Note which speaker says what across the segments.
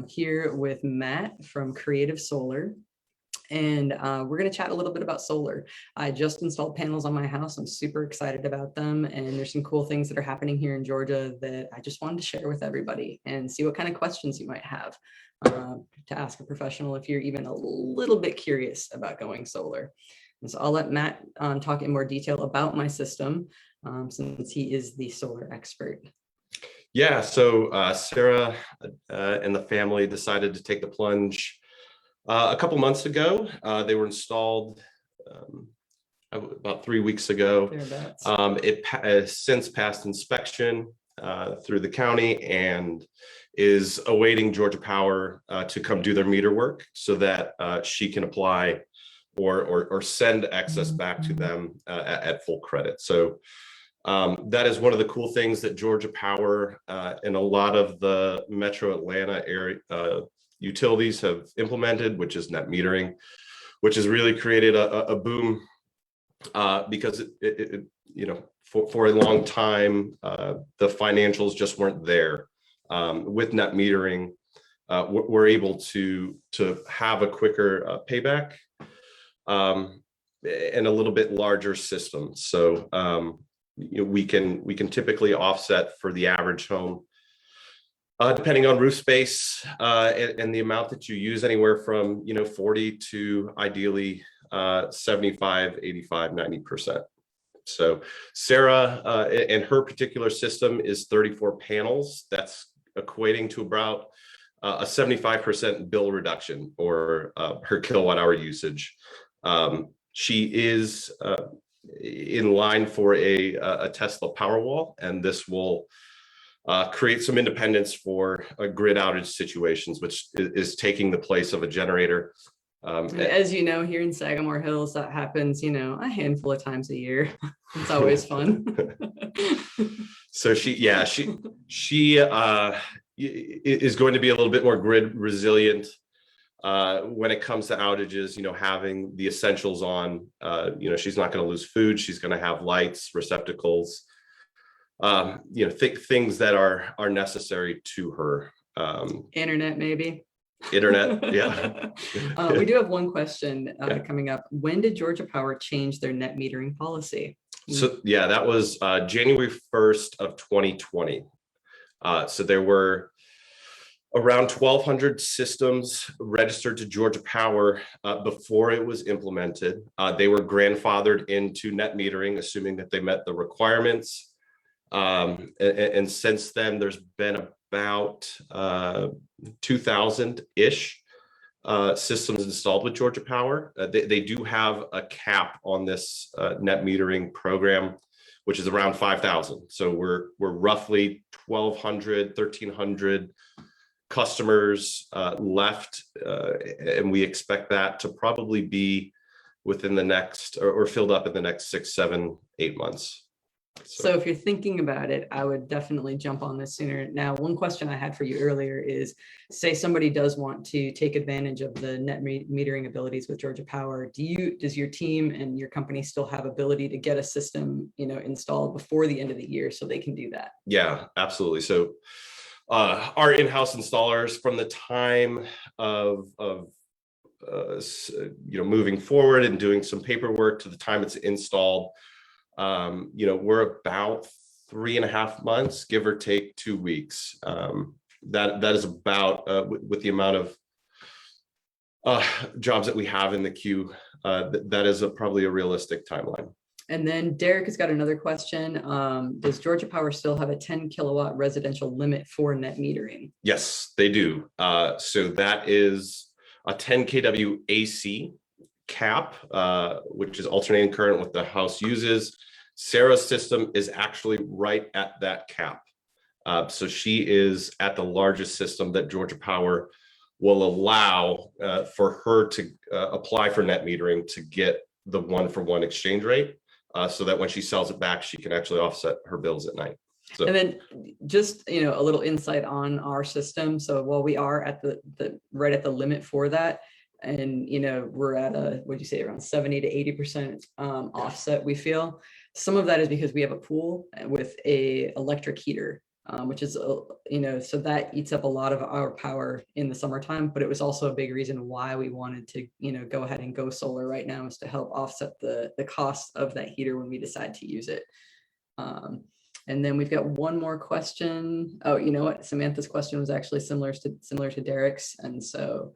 Speaker 1: Here with Matt from Creative Solar. And we're going to chat a little bit about solar. I just installed panels on my house. I'm super excited about them. And there's some cool things that are happening here in Georgia that I just wanted to share with everybody and see what kind of questions you might have to ask a professional if you're even a little bit curious about going solar. And so I'll let Matt talk in more detail about my system since he is the solar expert.
Speaker 2: Yeah, so Sarah and the family decided to take the plunge a couple months ago. They were installed about 3 weeks ago. It has since passed inspection through the county and is awaiting Georgia Power to come do their meter work so that she can apply or send excess back to them at full credit. So that is one of the cool things that Georgia Power and a lot of the Metro Atlanta area utilities have implemented, which is net metering, which has really created a boom because it for a long time the financials just weren't there. With net metering, we're able to have a quicker payback and a little bit larger system. So we can typically offset for the average home, depending on roof space and the amount that you use, anywhere from 40 to ideally 75, 85, 90%. So Sarah and her particular system is 34 panels. That's equating to about a 75% bill reduction or her kilowatt hour usage. She is in line for a Tesla Powerwall, and this will create some independence for grid outage situations, which is taking the place of a generator.
Speaker 1: As you know, here in Sagamore Hills, that happens, a handful of times a year. It's always fun.
Speaker 2: So she is going to be a little bit more grid resilient when it comes to outages, having the essentials on. She's not going to lose food. She's going to have lights, receptacles, things that are necessary to her.
Speaker 1: Internet, maybe.
Speaker 2: Internet, yeah.
Speaker 1: We do have one question coming up. When did Georgia Power change their net metering policy?
Speaker 2: So yeah, that was January 1st of 2020. So there were around 1,200 systems registered to Georgia Power before it was implemented. They were grandfathered into net metering, assuming that they met the requirements. And since then, there's been about 2,000-ish systems installed with Georgia Power. They do have a cap on this net metering program, which is around 5,000. So we're roughly 1,200, 1,300 customers left, and we expect that to probably be within the next or filled up in the next 6, 7, 8 months.
Speaker 1: So if you're thinking about it, I would definitely jump on this sooner. Now, one question I had for you earlier is, say somebody does want to take advantage of the net metering abilities with Georgia Power. Does your team and your company still have ability to get a system, installed before the end of the year so they can do that?
Speaker 2: Yeah, absolutely. So our in-house installers, from the time of moving forward and doing some paperwork to the time it's installed, we're about 3.5 months, give or take 2 weeks. That is about with the amount of jobs that we have in the queue. That is probably a realistic timeline.
Speaker 1: And then Derek has got another question. Does Georgia Power still have a 10 kilowatt residential limit for net metering?
Speaker 2: Yes, they do. So that is a 10 kW AC cap, which is alternating current what the house uses. Sarah's system is actually right at that cap. So she is at the largest system that Georgia Power will allow for her to apply for net metering to get the 1-for-1 exchange rate, so that when she sells it back, she can actually offset her bills at night. So,
Speaker 1: and then just, a little insight on our system. So while we are at the right at the limit for that, and we're at what'd you say, around 70 to 80% offset, we feel some of that is because we have a pool with a electric heater which is, so that eats up a lot of our power in the summertime, but it was also a big reason why we wanted to, go ahead and go solar right now, is to help offset the cost of that heater when we decide to use it. And then we've got one more question. Oh, you know what? Samantha's question was actually similar to Derek's. And so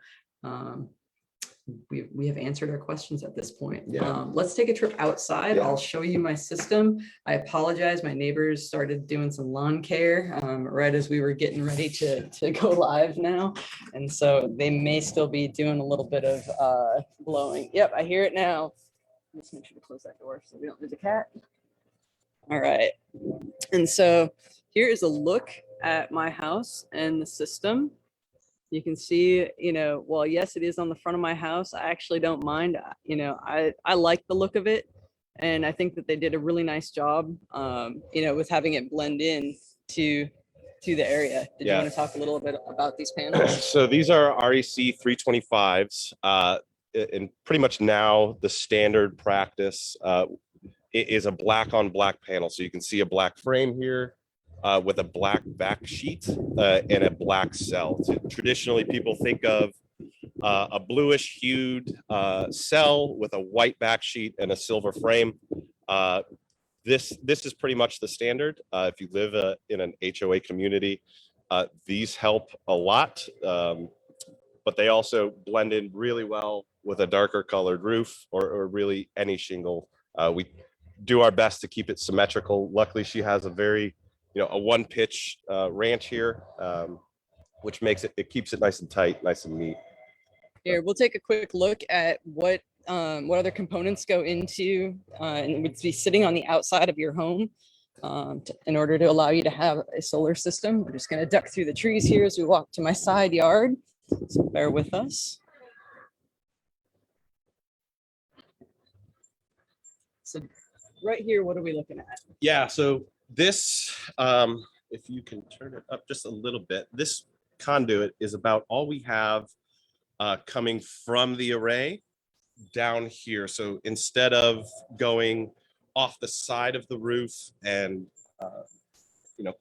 Speaker 1: we have answered our questions at this point.
Speaker 2: Yeah.
Speaker 1: Let's take a trip outside.
Speaker 2: Yeah.
Speaker 1: I'll show you my system. I apologize. My neighbors started doing some lawn care right as we were getting ready to go live now. And so they may still be doing a little bit of blowing. Yep, I hear it now. Let's make sure to close that door so we don't lose a cat. All right. And so here is a look at my house and the system. You can see, well, yes, it is on the front of my house. I actually don't mind. I like the look of it. And I think that they did a really nice job, with having it blend in to the area. Did you want to talk a little bit about these panels?
Speaker 2: So these are REC 325s. And pretty much now the standard practice is a black on black panel. So you can see a black frame here with a black back sheet and a black cell. So traditionally, people think of a bluish hued cell with a white back sheet and a silver frame. This is pretty much the standard. If you live in an HOA community, these help a lot, but they also blend in really well with a darker colored roof or really any shingle. We do our best to keep it symmetrical. Luckily, she has a very, a one pitch ranch here, which makes it keeps it nice and tight, nice and neat.
Speaker 1: Here, we'll take a quick look at what other components go into and would be sitting on the outside of your home in order to allow you to have a solar system. We're just going to duck through the trees here as we walk to my side yard. So bear with us. So right here, what are we looking at?
Speaker 2: Yeah, so this, if you can turn it up just a little bit, this conduit is about all we have coming from the array down here. So instead of going off the side of the roof and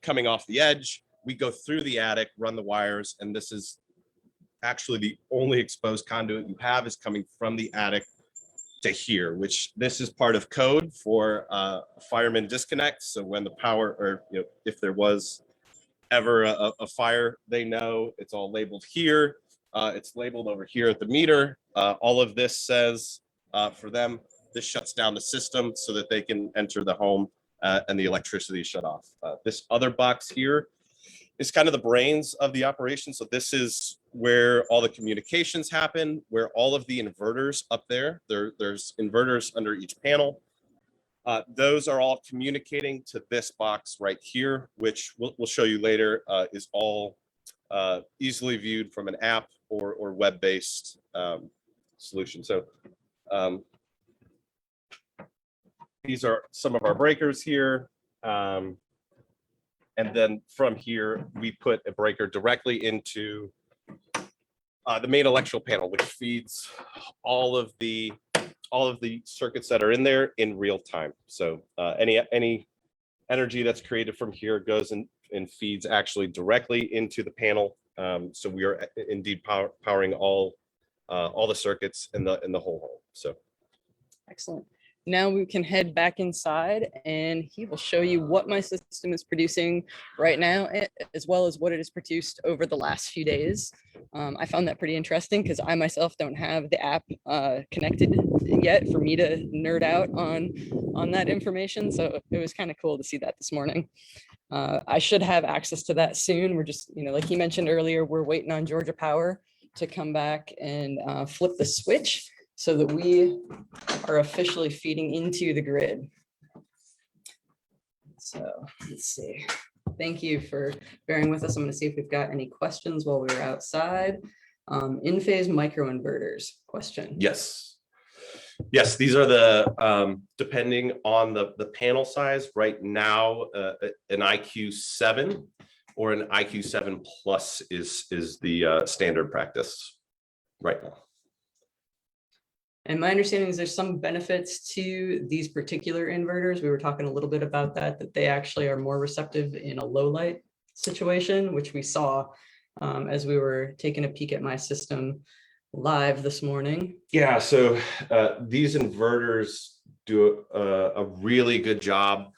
Speaker 2: coming off the edge, we go through the attic, run the wires, and this is actually the only exposed conduit you have is coming from the attic to here, which this is part of code for fireman disconnect. So when the power, or if there was ever a fire, they know it's all labeled here. It's labeled over here at the meter. All of this says for them, this shuts down the system so that they can enter the home and the electricity is shut off. This other box here is kind of the brains of the operation. So this is where all the communications happen, where all of the inverters up there's inverters under each panel. Those are all communicating to this box right here, which we'll show you later, is all easily viewed from an app or web-based solution. So these are some of our breakers here. And then from here, we put a breaker directly into the main electrical panel, which feeds all of the circuits that are in there in real time. So any energy that's created from here goes and feeds actually directly into the panel. So we are indeed powering all the circuits in the whole home. So
Speaker 1: excellent. Now we can head back inside and he will show you what my system is producing right now, as well as what it has produced over the last few days. I found that pretty interesting because I myself don't have the app connected yet for me to nerd out on that information. So it was kind of cool to see that this morning. I should have access to that soon. We're just, like he mentioned earlier, we're waiting on Georgia Power to come back and flip the switch so that we are officially feeding into the grid. So let's see. Thank you for bearing with us. I'm going to see if we've got any questions while we were outside. In-phase microinverters question.
Speaker 2: Yes, these are the, depending on the panel size right now, an IQ7 or an IQ7 plus is the standard practice right now.
Speaker 1: And my understanding is there's some benefits to these particular inverters. We were talking a little bit about that they actually are more receptive in a low light. situation, which we saw as we were taking a peek at my system live this morning.
Speaker 2: Yeah, so these inverters do a really good job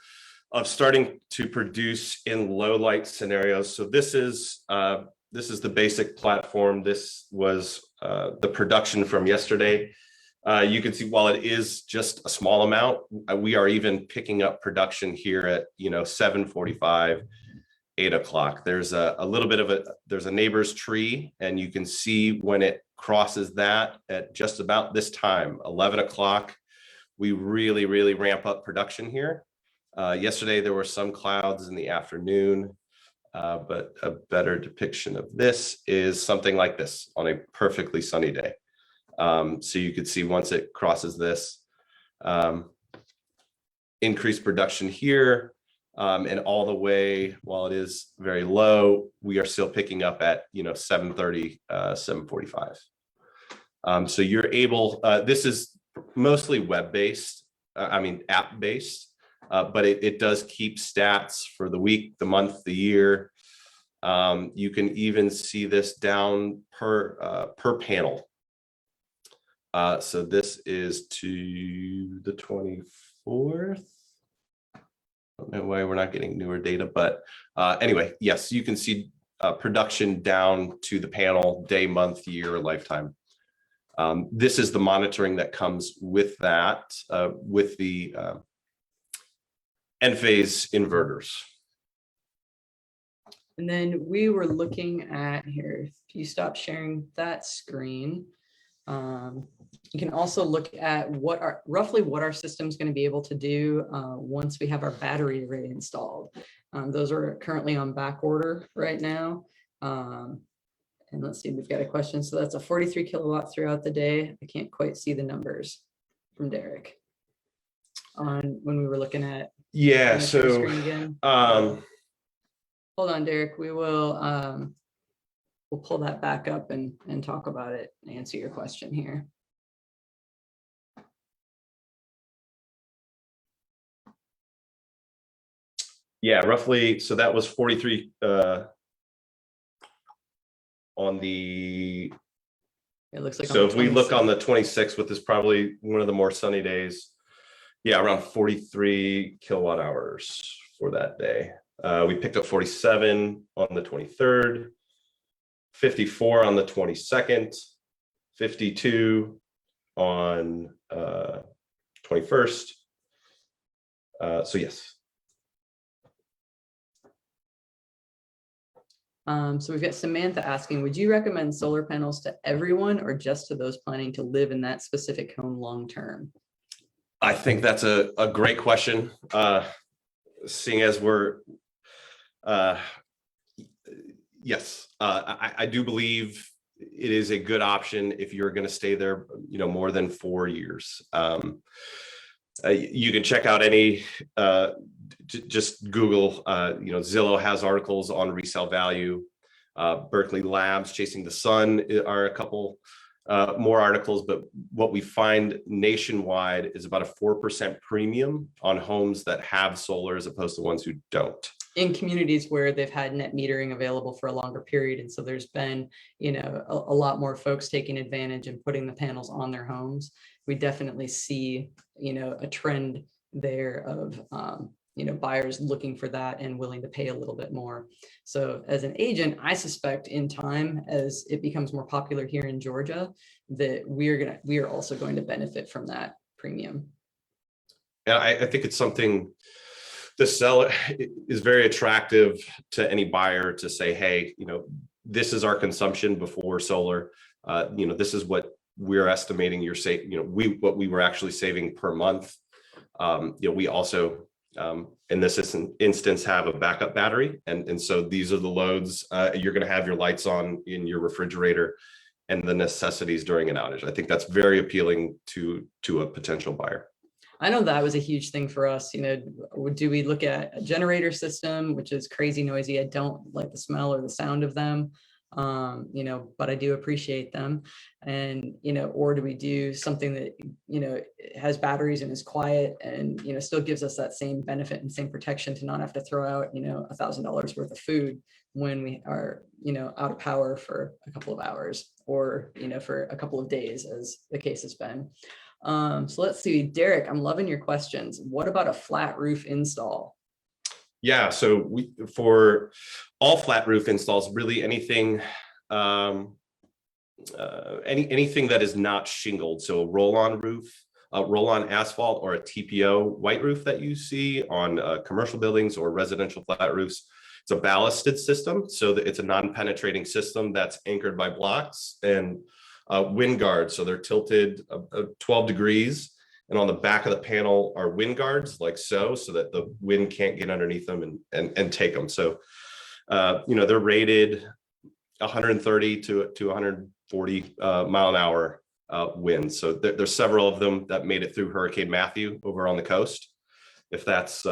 Speaker 2: of starting to produce in low light scenarios. So this is the basic platform. This was the production from yesterday. You can see while it is just a small amount, we are even picking up production here at 7:45, 8 o'clock. There's a little bit of there's a neighbor's tree, and you can see when it crosses that at just about this time, 11 o'clock, we really ramp up production here. Yesterday, there were some clouds in the afternoon, but a better depiction of this is something like this on a perfectly sunny day. So you could see once it crosses this, increased production here, and all the way, while it is very low, we are still picking up at 7:30, 7:45. So you're able, this is mostly web-based, app-based, but it does keep stats for the week, the month, the year. You can even see this down per panel. So this is to the 24th. I don't know why we're not getting newer data, but anyway, yes, you can see production down to the panel, day, month, year, lifetime. This is the monitoring that comes with that, with the Enphase inverters.
Speaker 1: And then we were looking at here, if you stop sharing that screen, you can also look at roughly what our system is going to be able to do once we have our battery array installed. Those are currently on back order right now. And let's see, we've got a question. So that's a 43 kilowatt throughout the day. I can't quite see the numbers from Derek on when we were looking at.
Speaker 2: Yeah, so
Speaker 1: screen again. Hold on, Derek. We will we'll pull that back up and talk about it and answer your question here.
Speaker 2: Yeah, roughly. So that was 43 on the.
Speaker 1: It looks like.
Speaker 2: So if we look on the 26th, with this probably one of the more sunny days, yeah, around 43 kilowatt hours for that day. We picked up 47 on the 23rd, 54 on the 22nd, 52 on 21st. So yes.
Speaker 1: So we've got Samantha asking, would you recommend solar panels to everyone or just to those planning to live in that specific home long term?
Speaker 2: I think that's a great question. Seeing as we're, yes, I do believe it is a good option if you're going to stay there, more than 4 years. You can check out any, just Google, Zillow has articles on resale value. Berkeley Labs, Chasing the Sun are a couple more articles, but what we find nationwide is about a 4% premium on homes that have solar as opposed to ones who don't.
Speaker 1: In communities where they've had net metering available for a longer period. And so there's been, a lot more folks taking advantage and putting the panels on their homes. We definitely see, a trend there of, buyers looking for that and willing to pay a little bit more. So as an agent, I suspect in time, as it becomes more popular here in Georgia, that we are also going to benefit from that premium.
Speaker 2: And I think it's something the seller is very attractive to any buyer to say, hey, this is our consumption before solar. This is what we're estimating you're saving, what we were actually saving per month. We also, in this instance, have a backup battery. And so these are the loads. You're going to have your lights on in your refrigerator and the necessities during an outage. I think that's very appealing to a potential buyer.
Speaker 1: I know that was a huge thing for us. Do we look at a generator system, which is crazy noisy? I don't like the smell or the sound of them. but I do appreciate them. And, or do we do something that, has batteries and is quiet and, still gives us that same benefit and same protection to not have to throw out, $1,000 worth of food when we are, out of power for a couple of hours or, for a couple of days, as the case has been. So let's see, Derek, I'm loving your questions. What about a flat roof install?
Speaker 2: Yeah, so for all flat roof installs, really anything, anything that is not shingled, so a roll-on roof, roll-on asphalt, or a TPO white roof that you see on commercial buildings or residential flat roofs. It's a ballasted system, so that it's a non-penetrating system that's anchored by blocks and wind guards. So they're tilted 12 degrees. And on the back of the panel are wind guards, like so that the wind can't get underneath them and take them. So, they're rated 130 to 140 mile an hour winds. So there's several of them that made it through Hurricane Matthew over on the coast. If that's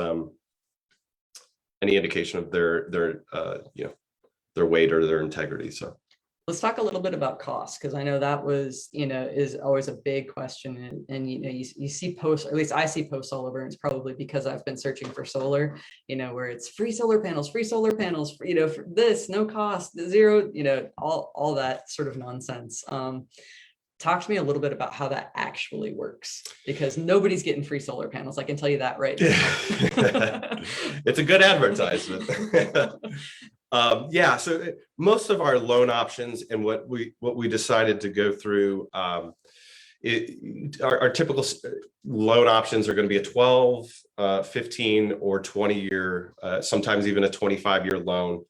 Speaker 2: any indication of their weight or their integrity. So.
Speaker 1: Let's talk a little bit about cost, because I know that was, is always a big question. And you see posts, or at least I see posts all over, and it's probably because I've been searching for solar, where it's free solar panels, for this, no cost, zero, all that sort of nonsense. Talk to me a little bit about how that actually works, because nobody's getting free solar panels. I can tell you that right now.
Speaker 2: It's a good advertisement. So most of our loan options and what we decided to go through, our typical loan options are going to be a 12, 15, or 20-year, sometimes even a 25-year loan.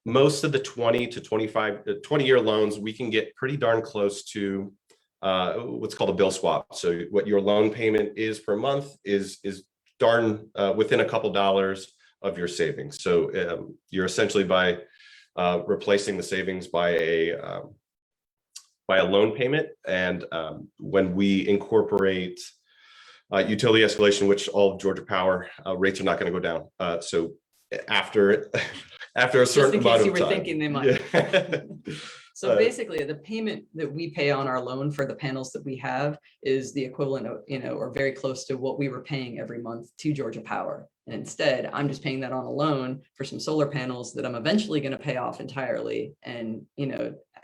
Speaker 2: Most of the 20-year loans, we can get pretty darn close to what's called a bill swap. So what your loan payment is per month is darn within a couple dollars of your savings. So you're essentially by replacing the savings by a loan payment. And when we incorporate utility escalation, which all of Georgia Power rates are not going to go down. So after a certain amount of time. Just in case you were thinking
Speaker 1: they might. Yeah. So basically, the payment that we pay on our loan for the panels that we have is the equivalent of, or very close to what we were paying every month to Georgia Power. And instead, I'm just paying that on a loan for some solar panels that I'm eventually going to pay off entirely and,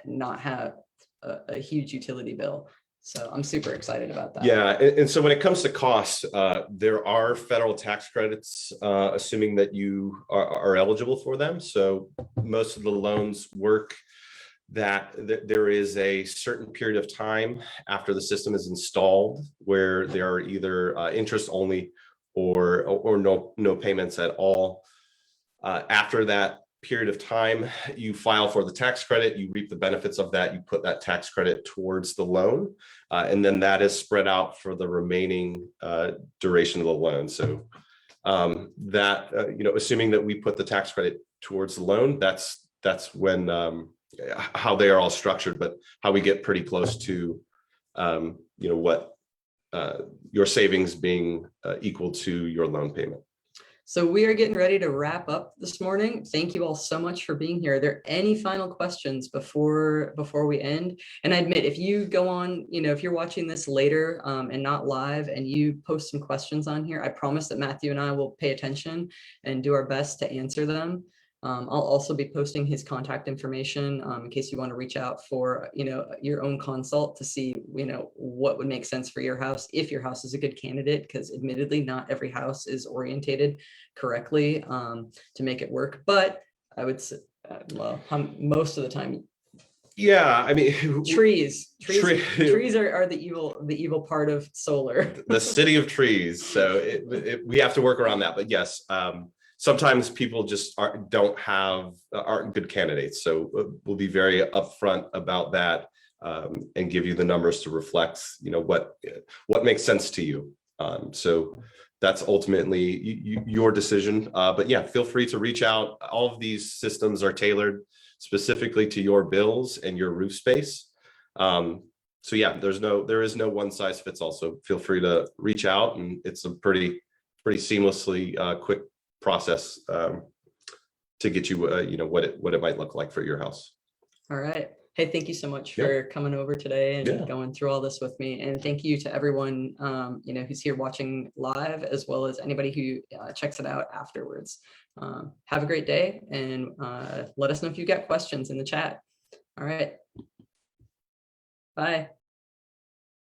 Speaker 1: not have a huge utility bill. So I'm super excited about that.
Speaker 2: Yeah. And so when it comes to costs, there are federal tax credits, assuming that you are eligible for them. So most of the loans work that there is a certain period of time after the system is installed where there are either interest only or no payments at all. After that period of time, you file for the tax credit, you reap the benefits of that, you put that tax credit towards the loan, and then that is spread out for the remaining duration of the loan. So assuming that we put the tax credit towards the loan, that's when how they are all structured, but how we get pretty close to what your savings being equal to your loan payment.
Speaker 1: So we are getting ready to wrap up this morning. Thank you all so much for being here. Are there any final questions before we end? And I admit, if you go on, if you're watching this later and not live and you post some questions on here, I promise that Matthew and I will pay attention and do our best to answer them. I'll also be posting his contact information in case you want to reach out for, your own consult to see, what would make sense for your house, if your house is a good candidate, because admittedly, not every house is orientated correctly to make it work. But I would say, most of the time.
Speaker 2: Yeah, I mean,
Speaker 1: trees are the evil part of solar.
Speaker 2: The city of trees. So we have to work around that. But yes, sometimes people just aren't good candidates. So we'll be very upfront about that and give you the numbers to reflect, what makes sense to you. So that's ultimately your decision. But yeah, feel free to reach out. All of these systems are tailored specifically to your bills and your roof space. So yeah, there is no one size fits all. So feel free to reach out, and it's a pretty seamlessly quick process to get you what it might look like for your house.
Speaker 1: All right. Hey, thank you so much
Speaker 2: Yeah.
Speaker 1: for coming over today and
Speaker 2: Yeah.
Speaker 1: going through all this with me. And thank you to everyone, who's here watching live, as well as anybody who checks it out afterwards. Have a great day, and let us know if you got questions in the chat. All right. Bye.